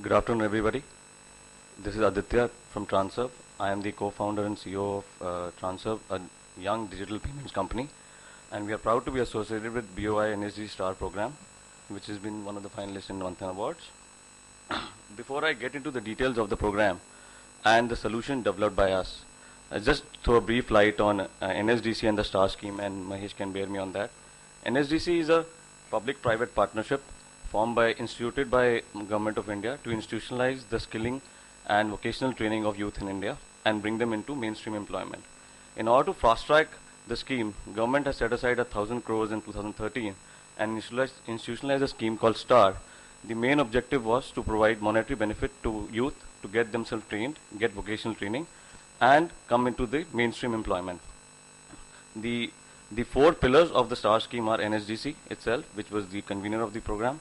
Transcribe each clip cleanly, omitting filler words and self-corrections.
Good afternoon, everybody. This is Aditya from Transerve. I am the co-founder and CEO of Transerve, a young digital payments company, and we are proud to be associated with BOI NSDC Star program, which has been one of the finalists in Manthan Awards. Before I get into the details of the program and the solution developed by us, just throw a brief light on NSDC and the Star scheme, and Mahesh can bear me on that. NSDC is a public-private partnership instituted by Government of India to institutionalize the skilling and vocational training of youth in India and bring them into mainstream employment. In order to fast track the scheme, government has set aside 1,000 crores in 2013 and institutionalized a scheme called STAR. The main objective was to provide monetary benefit to youth to get themselves trained, get vocational training, and come into the mainstream employment. The four pillars of the STAR scheme are NSDC itself, which was the convener of the program,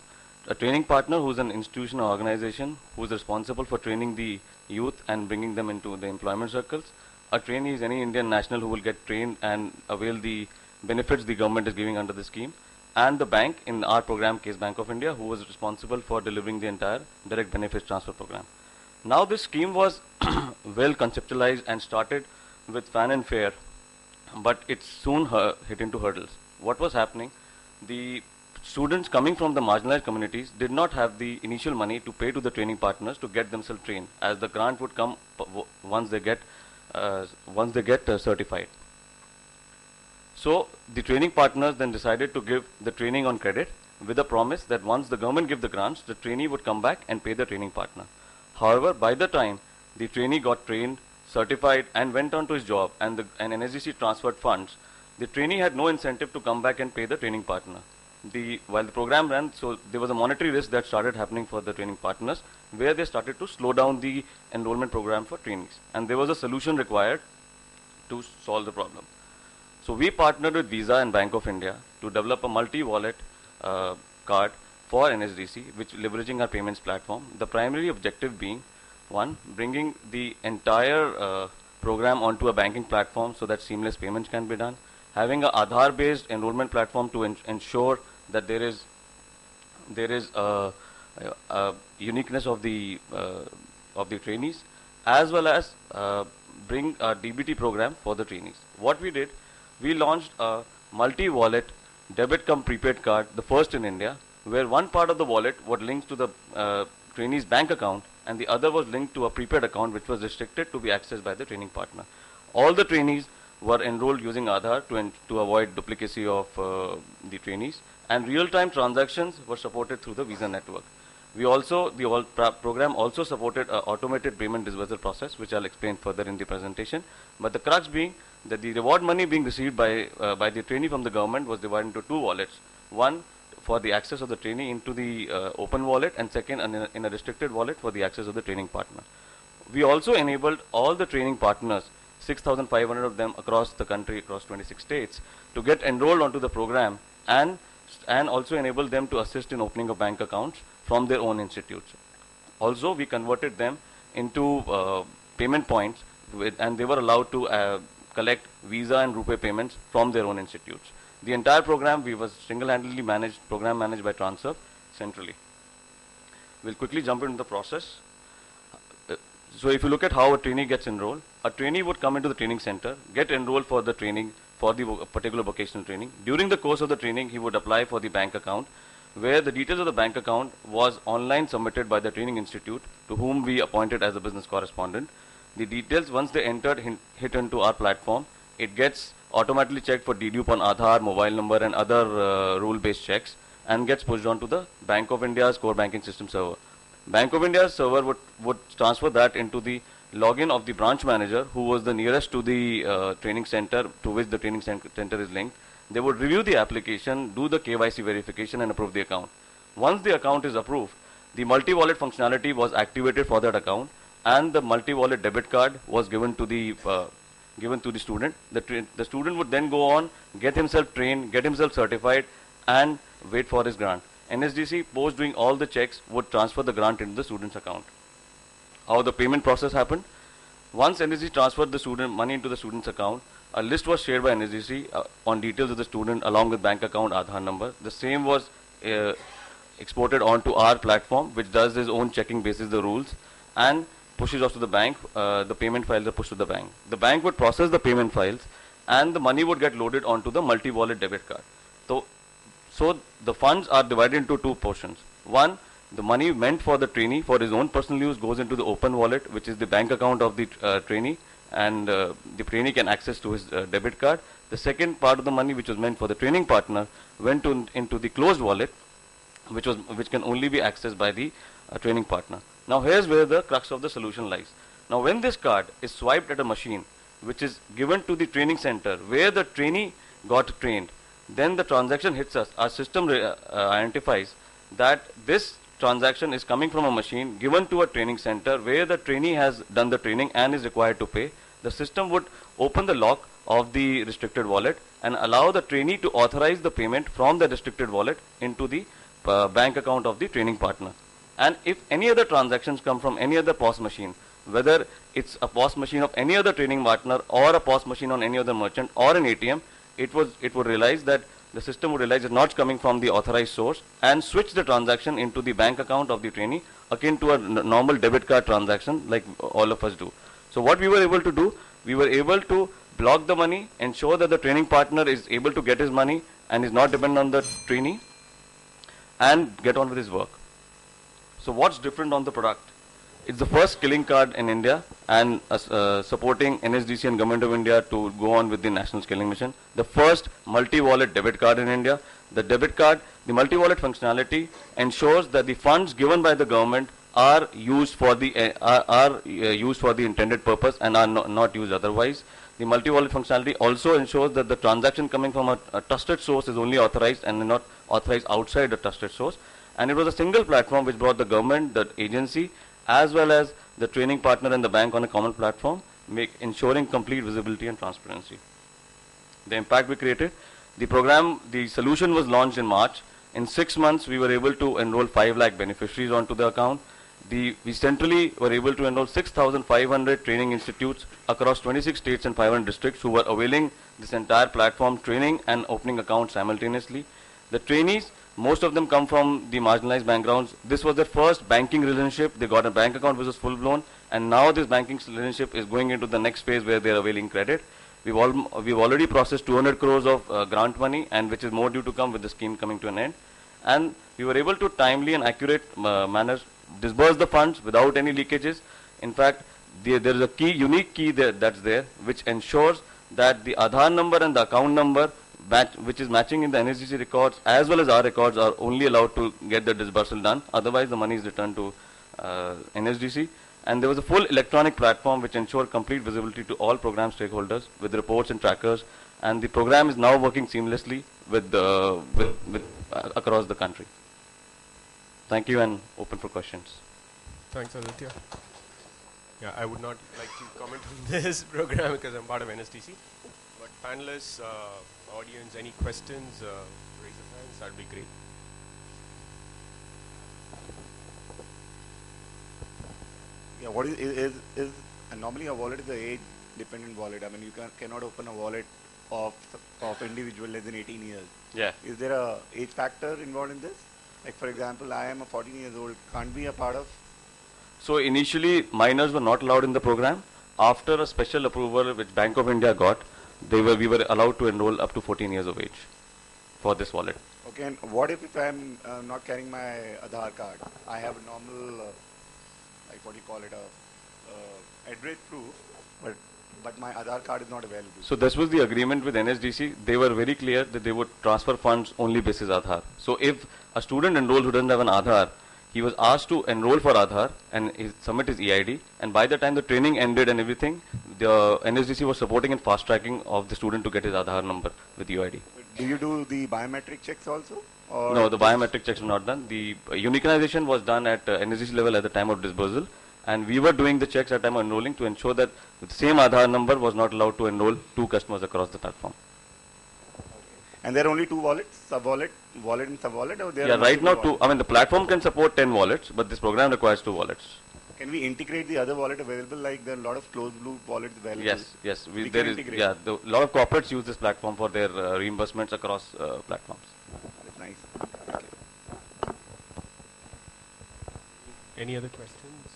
a training partner who's an institution or organization who's responsible for training the youth and bringing them into the employment circles. A trainee is any Indian national who will get trained and avail the benefits the government is giving under the scheme. And the bank, in our program, Case Bank of India, who was responsible for delivering the entire direct benefits transfer program. Now this scheme was well conceptualized and started with fanfare, but it soon hit into hurdles. What was happening? The students coming from the marginalized communities did not have the initial money to pay to the training partners to get themselves trained, as the grant would come once they get certified. So the training partners then decided to give the training on credit with a promise that once the government give the grants, the trainee would come back and pay the training partner. However, by the time the trainee got trained, certified, and went on to his job, and NSDC transferred funds, the trainee had no incentive to come back and pay the training partner. While the program ran, so there was a monetary risk that started happening for the training partners, where they started to slow down the enrollment program for trainees, and there was a solution required to solve the problem. So we partnered with Visa and Bank of India to develop a multi-wallet card for NSDC, which leveraging our payments platform. The primary objective being, one, bringing the entire program onto a banking platform so that seamless payments can be done. Having an Aadhaar-based enrollment platform to ensure that there is a uniqueness of the trainees, as well as bring a DBT program for the trainees. What we did, we launched a multi-wallet debit cum prepaid card, the first in India, where one part of the wallet was linked to the trainee's bank account and the other was linked to a prepaid account which was restricted to be accessed by the training partner. All the trainees were enrolled using Aadhaar to avoid duplicacy of the trainees, and real-time transactions were supported through the Visa network. The program also supported an automated payment disbursal process, which I'll explain further in the presentation. But the crux being that the reward money being received by the trainee from the government was divided into two wallets. One for the access of the trainee into the open wallet, and second in a restricted wallet for the access of the training partner. We also enabled all the training partners, 6,500 of them across the country, across 26 states, to get enrolled onto the program and also enable them to assist in opening of bank accounts from their own institutes. Also, we converted them into payment points, and they were allowed to collect Visa and RuPay payments from their own institutes. The entire program was single-handedly managed by Transerve centrally. We'll quickly jump into the process. So if you look at how a trainee gets enrolled, a trainee would come into the training center, get enrolled for the training, for the particular vocational training. During the course of the training, he would apply for the bank account, where the details of the bank account was online submitted by the training institute, to whom we appointed as a business correspondent. The details, once they hit into our platform, it gets automatically checked for dedupe on Aadhaar, mobile number, and other rule-based checks, and gets pushed on to the Bank of India's core banking system server. Bank of India's server would transfer that into the login of the branch manager, who was the nearest to the training center to which the training center is linked. They would review the application, do the KYC verification, and approve the account. Once the account is approved, the multi-wallet functionality was activated for that account, and the multi-wallet debit card was given to the student. The student would then go on, get himself trained, get himself certified, and wait for his grant. NSDC, post doing all the checks, would transfer the grant into the student's account. How the payment process happened? Once NSDC transferred the money into the student's account, a list was shared by NSDC on details of the student along with bank account, Aadhaar number. The same was exported onto our platform, which does his own checking basis the rules and pushes off to the bank. The payment files are pushed to the bank. The bank would process the payment files and the money would get loaded onto the multi-wallet debit card. So the funds are divided into two portions. One, the money meant for the trainee for his own personal use goes into the open wallet, which is the bank account of the trainee, and the trainee can access to his debit card. The second part of the money, which was meant for the training partner, went into the closed wallet, which can only be accessed by the training partner. Now here's where the crux of the solution lies. Now when this card is swiped at a machine, which is given to the training center where the trainee got trained, then the transaction hits us. Our system identifies that this transaction is coming from a machine given to a training center where the trainee has done the training and is required to pay. The system would open the lock of the restricted wallet and allow the trainee to authorize the payment from the restricted wallet into the bank account of the training partner. And if any other transactions come from any other POS machine, whether it's a POS machine of any other training partner or a POS machine on any other merchant or an ATM, it would realize that the system would realize it's not coming from the authorized source and switch the transaction into the bank account of the trainee, akin to a normal debit card transaction like all of us do. So what we were able to do, we were able to block the money, ensure that the training partner is able to get his money and is not dependent on the trainee, and get on with his work. So what's different on the product? It's the first skilling card in India and supporting NSDC and Government of India to go on with the National Skilling Mission. The first multi-wallet debit card in India. The debit card, the multi-wallet functionality ensures that the funds given by the government are used for the intended purpose and are not used otherwise. The multi-wallet functionality also ensures that the transaction coming from a trusted source is only authorized and not authorized outside a trusted source. And it was a single platform which brought the government, the agency, as well as the training partner and the bank on a common platform, ensuring complete visibility and transparency. The impact we created, the solution was launched in March. In 6 months, we were able to enroll 5 lakh beneficiaries onto the account. We centrally were able to enroll 6,500 training institutes across 26 states and 500 districts who were availing this entire platform, training and opening accounts simultaneously. The trainees, most of them come from the marginalized backgrounds. This was their first banking relationship. They got a bank account which was full blown, and now this banking relationship is going into the next phase where they are availing credit. We've already processed 200 crores of grant money, and which is more due to come with the scheme coming to an end. And we were able to timely and accurate manner disburse the funds without any leakages. In fact, there is a unique key that's there, which ensures that the Aadhaar number and the account number which is matching in the NSDC records as well as our records are only allowed to get the disbursal done. Otherwise, the money is returned to NSDC. And there was a full electronic platform which ensured complete visibility to all program stakeholders with reports and trackers. And the program is now working seamlessly with across the country. Thank you, and open for questions. Thanks, Aditya. Yeah, I would not like to comment on this program because I'm part of NSDC. But panelists, audience, any questions, raise your hands, that would be great. Yeah, what is normally a wallet is an age-dependent wallet. I mean, you cannot open a wallet of individual less than 18 years. Yeah. Is there a age factor involved in this? Like, for example, I am a 14 years old, can't be a part of? So initially, minors were not allowed in the program. After a special approval which Bank of India got, we were allowed to enroll up to 14 years of age for this wallet. Okay, and what if I am not carrying my Aadhaar card? I have a normal, like what do you call it, address proof, but my Aadhaar card is not available. So this was the agreement with NSDC. They were very clear that they would transfer funds only basis Aadhaar. So if a student enrolls who doesn't have an Aadhaar, he was asked to enroll for Aadhaar and submit his EID. And by the time the training ended and everything, the NSDC was supporting and fast tracking of the student to get his Aadhaar number with UID. Do you do the biometric checks also? Or no, the biometric checks were not done. The uniconization was done at NSDC level at the time of disbursal. And we were doing the checks at the time of enrolling to ensure that the same Aadhaar number was not allowed to enroll 2 customers across the platform. And there are only 2 wallets, sub-wallet, wallet and sub-wallet? Or there yeah, are right now 2. wallets? I mean, the platform can support 10 wallets, but this program requires 2 wallets. Can we integrate the other wallet available? Like there are a lot of closed loop wallets available. Yes. There is, yeah, a lot of corporates use this platform for their reimbursements across platforms. That's nice. Any other questions?